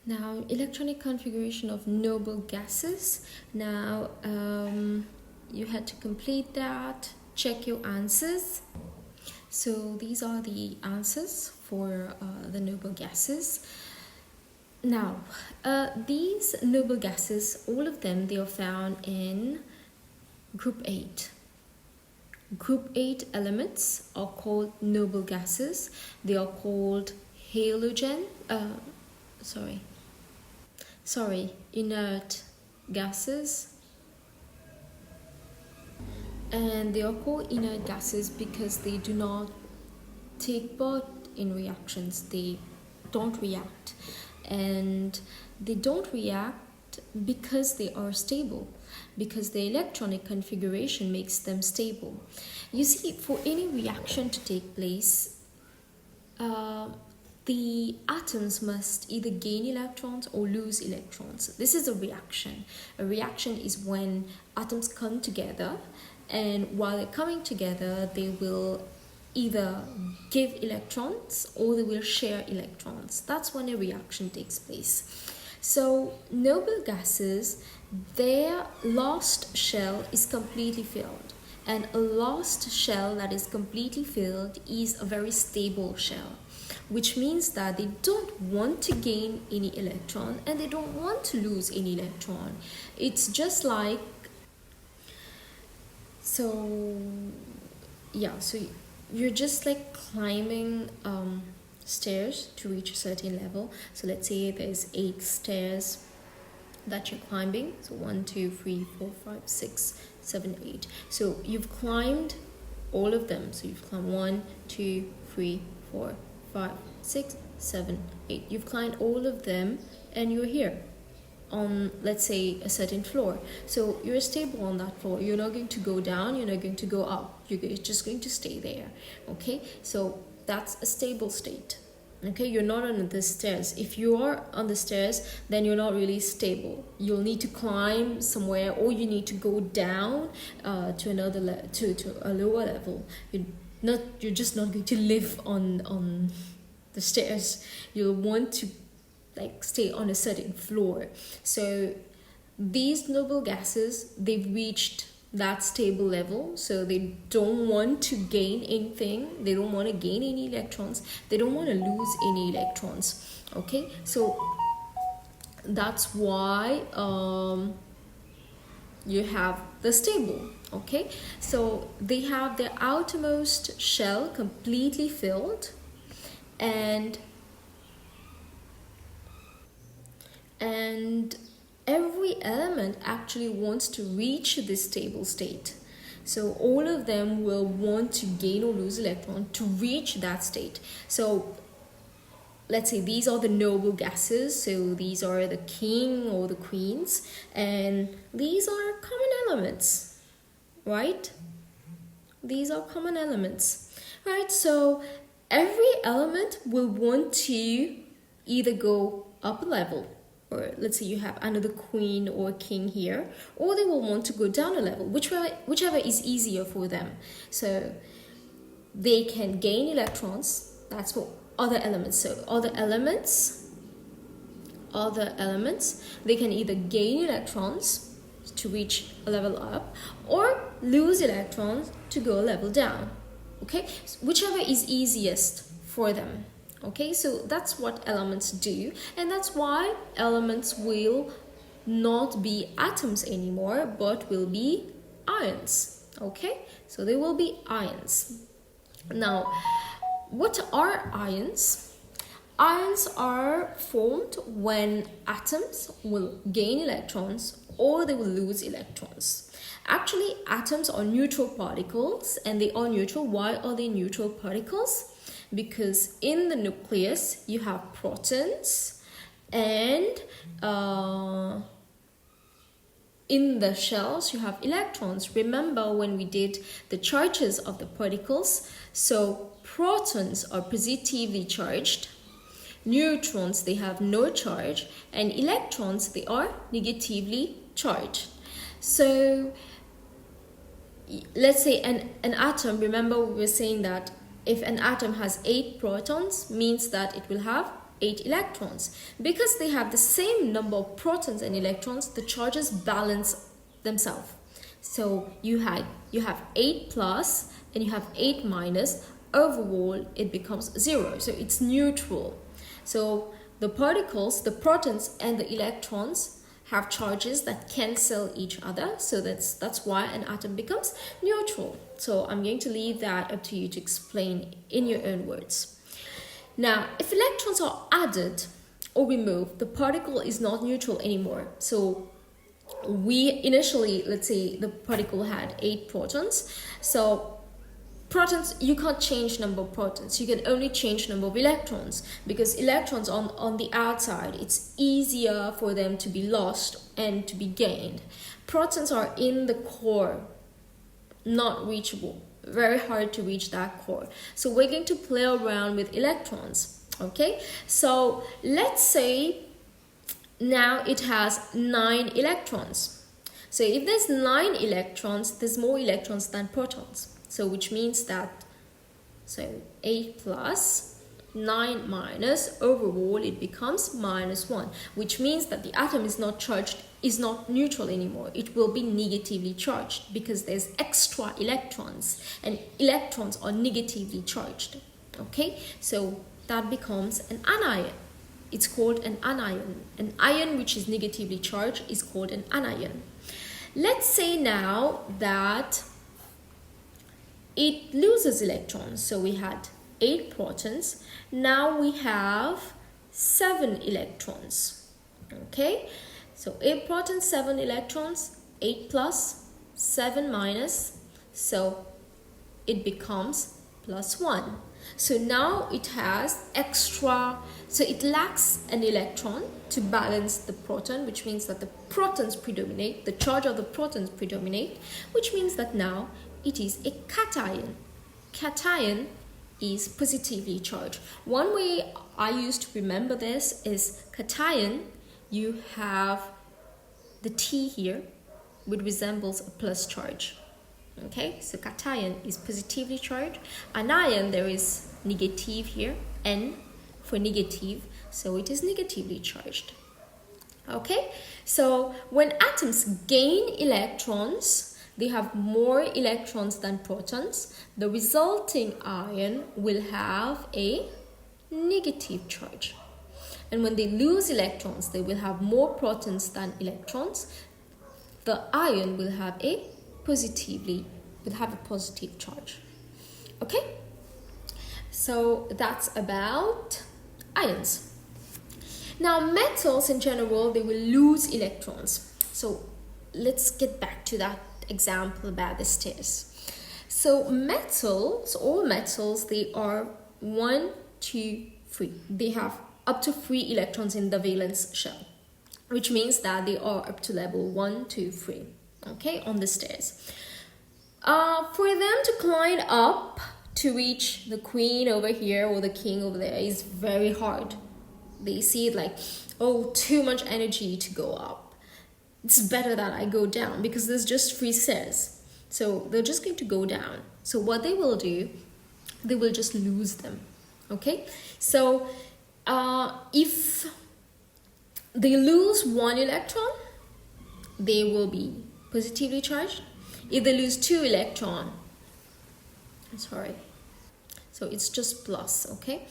Now, electronic configuration of noble gases. Now, you had to complete that. Check your answers. So these are the answers for the noble gases. Now, these noble gases, all of them, they are found in group 8. Group 8 elements are called noble gases. They are called halogen, inert gases. And they are called inert gases because they do not take part in reactions. They don't react. And they don't react because they are stable, because the electronic configuration makes them stable. You see, for any reaction to take place, the atoms must either gain electrons or lose electrons. This is a reaction. A reaction is when atoms come together, and while they're coming together, they will either give electrons or they will share electrons. That's when a reaction takes place. So noble gases, their last shell is completely filled, and a last shell that is completely filled is a very stable shell, which means that they don't want to gain any electron and they don't want to lose any electron. It's just like, so you're just like climbing stairs to reach a certain level. So let's say there's 8 stairs that you're climbing. So 1, 2, 3, 4, 5, 6, 7, 8. So you've climbed all of them. So you've climbed 1, 2, 3, 4, 5, 6, 7, 8. You've climbed all of them and you're here on, let's say, a certain floor. So you're stable on that floor. You're not going to go down, you're not going to go up. You're just going to stay there. Okay, so that's a stable state. Okay, you're not on the stairs. If you are on the stairs, then you're not really stable. You'll need to climb somewhere, or you need to go down to another to a lower level. You're just not going to live on the stairs. You'll want to like stay on a certain floor. So these noble gases, they've reached that stable level, so they don't want to gain anything, they don't want to gain any electrons, they don't want to lose any electrons. Okay, so that's why you have the stable. Okay, so they have their outermost shell completely filled, and every element actually wants to reach this stable state. So all of them will want to gain or lose electron to reach that state. So let's say these are the noble gases. So these are the king or the queens, and these are common elements, right? These are common elements, right? So every element will want to either go up a level, or let's say you have another queen or king here, or they will want to go down a level, whichever is easier for them. So they can gain electrons. That's for other elements. So other elements, they can either gain electrons to reach a level up, or lose electrons to go a level down. Okay, so whichever is easiest for them. Okay, so that's what elements do, and that's why elements will not be atoms anymore, but will be ions. Okay, so they will be ions. Now, what are ions? Ions are formed when atoms will gain electrons or they will lose electrons. Actually, atoms are neutral particles, and they are neutral. Why are they neutral particles? Because in the nucleus you have protons, and in the shells you have electrons. Remember when we did the charges of the particles? So protons are positively charged, neutrons, they have no charge, and electrons, they are negatively charged. So let's say an atom, remember we were saying that if an atom has 8 protons, means that it will have 8 electrons. Because they have the same number of protons and electrons, the charges balance themselves. So you have 8 plus and you have 8 minus. Overall, it becomes 0. So it's neutral. So the particles, the protons and the electrons have charges that cancel each other. So that's why an atom becomes neutral. So I'm going to leave that up to you to explain in your own words. Now, if electrons are added or removed, the particle is not neutral anymore. So we initially, let's say the particle had 8 protons. So protons, you can't change number of protons. You can only change number of electrons, because electrons on the outside, it's easier for them to be lost and to be gained. Protons are in the core, not reachable. Very hard to reach that core. So we're going to play around with electrons. Okay, so let's say now it has 9 electrons. So if there's 9 electrons, there's more electrons than protons. So which means that, so 8 plus 9 minus, overall it becomes -1, which means that the atom is not charged, is not neutral anymore. It will be negatively charged because there's extra electrons, and electrons are negatively charged. Okay, so that becomes an anion. It's called an anion. An ion which is negatively charged is called an anion. Let's say now that it loses electrons. So we had 8 protons. Now we have 7 electrons. Okay, so 8 protons, 7 electrons, 8 plus, 7 minus. So it becomes +1. So now it has extra, so it lacks an electron to balance the proton, which means that the protons predominate, the charge of the protons predominate, which means that now it is a cation. Cation is positively charged. One way I used to remember this is cation, you have the T here, which resembles a plus charge. Okay, so cation is positively charged. Anion, there is negative here, N for negative, so it is negatively charged. Okay, so when atoms gain electrons, they have more electrons than protons. The resulting ion will have a negative charge. And when they lose electrons, they will have more protons than electrons. The ion will have a positive charge. Okay? So that's about ions. Now metals in general, they will lose electrons. So let's get back to that example about the stairs. So metals, all metals, they are 1, 2, 3. They have up to 3 electrons in the valence shell, which means that they are up to level 1, 2, 3, okay, on the stairs. For them to climb up to reach the queen over here or the king over there is very hard. They see it like, oh, too much energy to go up. It's better that I go down because there's just 3 stairs. So they're just going to go down. So what they will do, they will just lose them. Okay? So if they lose 1 electron, they will be positively charged. If they lose 2 electrons, so it's just plus, okay?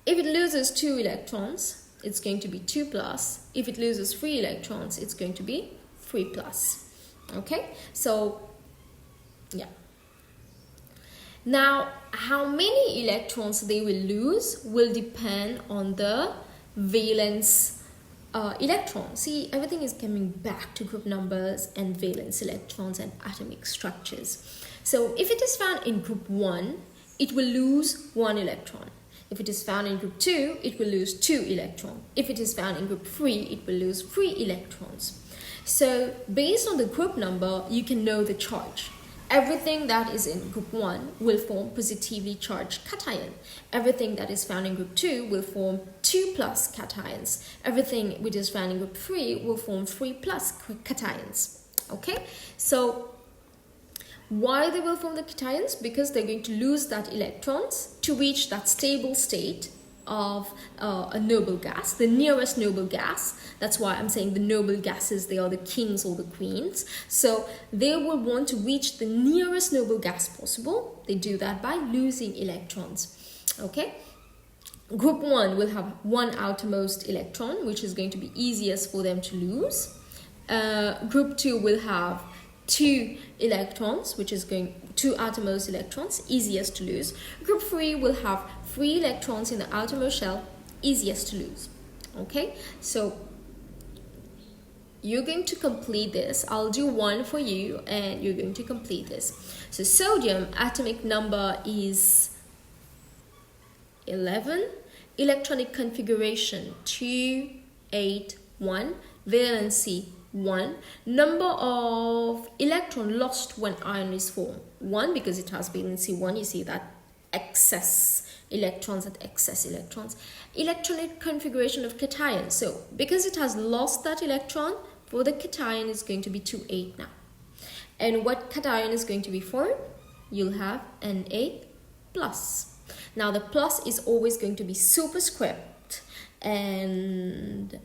If it loses 2 electrons, it's going to be 2 plus. If it loses 3 electrons, it's going to be 3 plus. Okay, so yeah. Now, how many electrons they will lose will depend on the valence electron. See, everything is coming back to group numbers and valence electrons and atomic structures. So if it is found in group 1, it will lose 1 electron. If it is found in group 2, it will lose 2 electrons. If it is found in group 3, it will lose 3 electrons. So based on the group number, you can know the charge. Everything that is in group 1 will form positively charged cation. Everything that is found in group 2 will form 2 plus cations. Everything which is found in group 3 will form 3 plus cations. Okay, so why they will form the cations? Because they're going to lose that electrons to reach that stable state. of a noble gas, the nearest noble gas. That's why I'm saying the noble gases, they are the kings or the queens. So they will want to reach the nearest noble gas possible. They do that by losing electrons. Okay. Group 1 will have one outermost electron, which is going to be easiest for them to lose. Group 2 will have two electrons, which is two outermost electrons, easiest to lose. Group 3 will have 3 electrons in the outermost shell, easiest to lose. Okay, so you're going to complete this. I'll do one for you and you're going to complete this. So sodium atomic number is 11, electronic configuration 281, valency 1, number of electron lost when ion is formed 1, because it has valency 1. You see that excess electrons, electronic configuration of cation. So because it has lost that electron, for the cation is going to be 28 now. And what cation is going to be formed? You'll have Na plus. Now the plus is always going to be superscript, and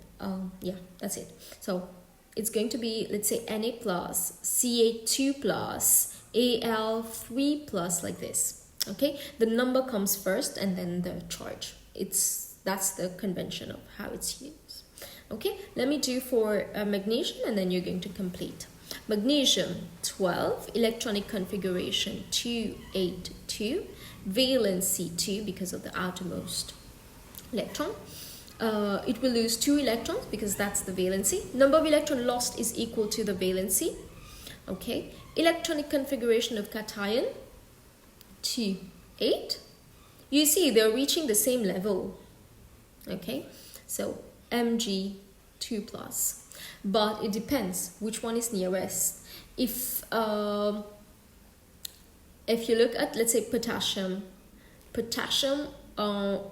yeah, that's it. So it's going to be, let's say, Na plus, Ca2 plus, Al3 plus, like this. Okay, the number comes first and then the charge. That's the convention of how it's used. Okay, let me do for magnesium and then you're going to complete. Magnesium 12, electronic configuration 282, valency 2 because of the outermost electron. It will lose 2 electrons because that's the valency. Number of electrons lost is equal to the valency. Okay, electronic configuration of cation 2,8. You see they're reaching the same level. Okay, so Mg2 plus, but it depends which one is nearest. If you look at, let's say, potassium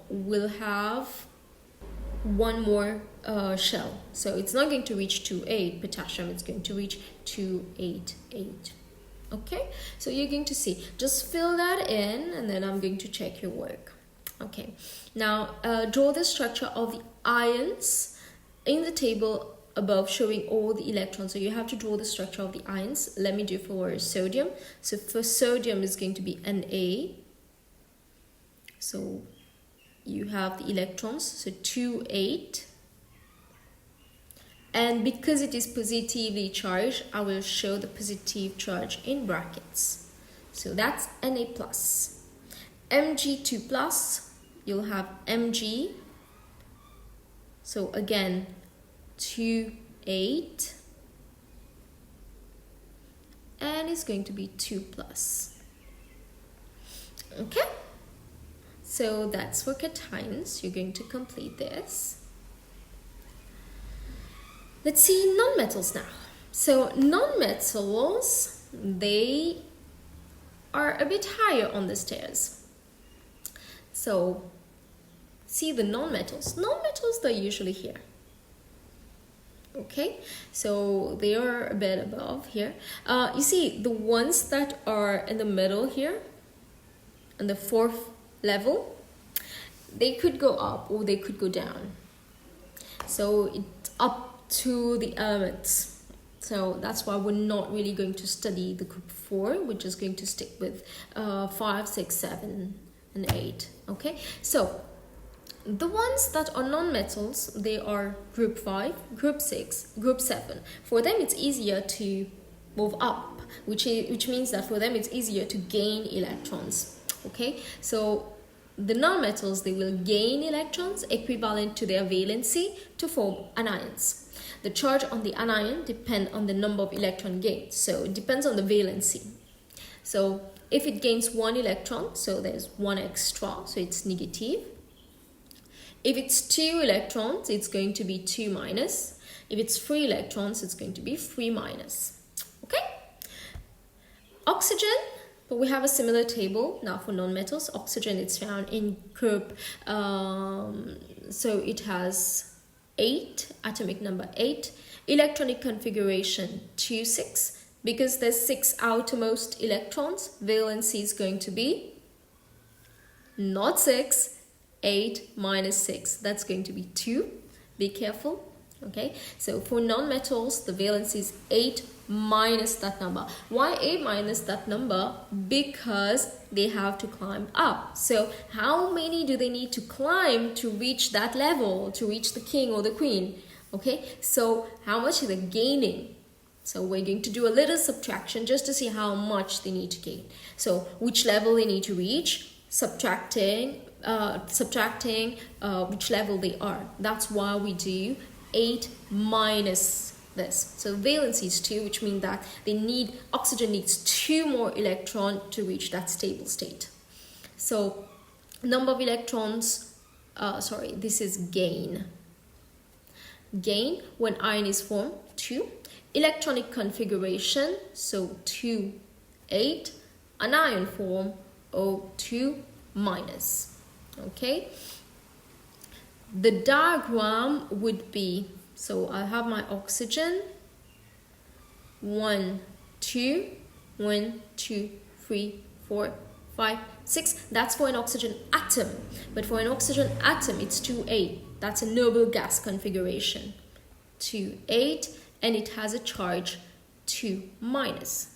will have one more shell, so it's not going to reach 2,8. Potassium, it's going to reach 2,8,8. Okay, so you're going to see, just fill that in and then I'm going to check your work. Okay, now draw the structure of the ions in the table above, showing all the electrons. So you have to draw the structure of the ions. Let me do for sodium. So for sodium is going to be Na. So you have the electrons, so 2,8. And because it is positively charged, I will show the positive charge in brackets. So that's Na plus. Mg2 plus, you'll have Mg. So again, 2,8. And it's going to be 2 plus. Okay? So that's for cations. You're going to complete this. Let's see nonmetals now. So nonmetals, they are a bit higher on the stairs. So see the nonmetals. Nonmetals, they're usually here. Okay, so they are a bit above here. You see the ones that are in the middle here, on the 4th level, they could go up or they could go down. So it's up to the elements. So that's why we're not really going to study the group 4. We're just going to stick with 5, 6, 7, and 8. Okay, so the ones that are non-metals, they are group 5, group 6, group 7. For them, it's easier to move up, which means that for them, it's easier to gain electrons. Okay, so the non-metals, they will gain electrons equivalent to their valency to form anions. The charge on the anion depends on the number of electron gained. So it depends on the valency. So if it gains 1 electron, so there's 1 extra, so it's negative. If it's 2 electrons, it's going to be 2 minus. If it's 3 electrons, it's going to be 3 minus. Okay? Oxygen, but we have a similar table now for nonmetals. Oxygen, it's found in group, so it has 8, atomic number 8, electronic configuration 2, 6. Because there's 6 outermost electrons, valency is going to be not 6, 8 minus 6. That's going to be 2. Be careful. Okay, so for non-metals, the valency is 8 minus that number. Why 8 minus that number? Because they have to climb up. So how many do they need to climb to reach that level, to reach the king or the queen? Okay, so how much are they gaining? So we're going to do a little subtraction just to see how much they need to gain. So which level they need to reach, subtracting which level they are. That's why we do 8 minus this. So valency is 2, which means that oxygen needs 2 more electrons to reach that stable state. So number of electrons, this is gain. Gain when ion is formed, 2. Electronic configuration, so 2, 8. Anion form, O2 minus. Okay. The diagram would be, so I have my oxygen, 1, 2, 1, 2, 3, 4, 5, 6. That's for an oxygen atom. But for an oxygen atom, it's 2, 8. That's a noble gas configuration. 2, 8, and it has a charge 2 minus.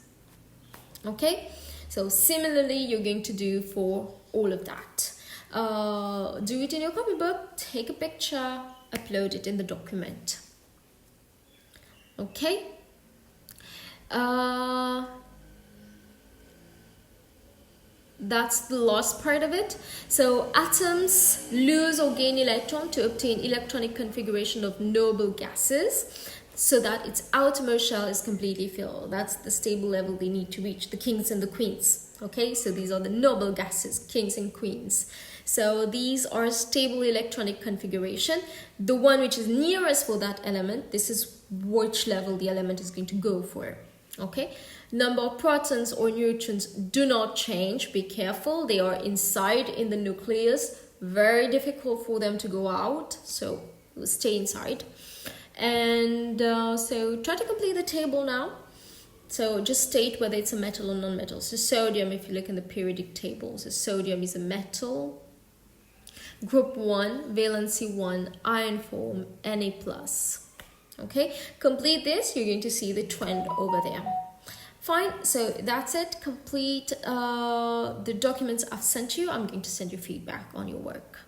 Okay, so similarly, you're going to do for all of that. Do it in your copybook, take a picture, upload it in the document. Okay. That's the last part of it. So atoms lose or gain electron to obtain electronic configuration of noble gases so that its outermost shell is completely filled. That's the stable level they need to reach, the kings and the queens. Okay, so these are the noble gases, kings and queens. So these are stable electronic configuration. The one which is nearest for that element, this is which level the element is going to go for. Okay, number of protons or neutrons do not change. Be careful, they are inside in the nucleus. Very difficult for them to go out, so stay inside. And so try to complete the table now. So just state whether it's a metal or non-metal. So sodium, if you look in the periodic table, so sodium is a metal. Group 1, valency 1, ion form, Na+. Okay, complete this, you're going to see the trend over there. Fine, so that's it. Complete the documents I've sent you. I'm going to send you feedback on your work.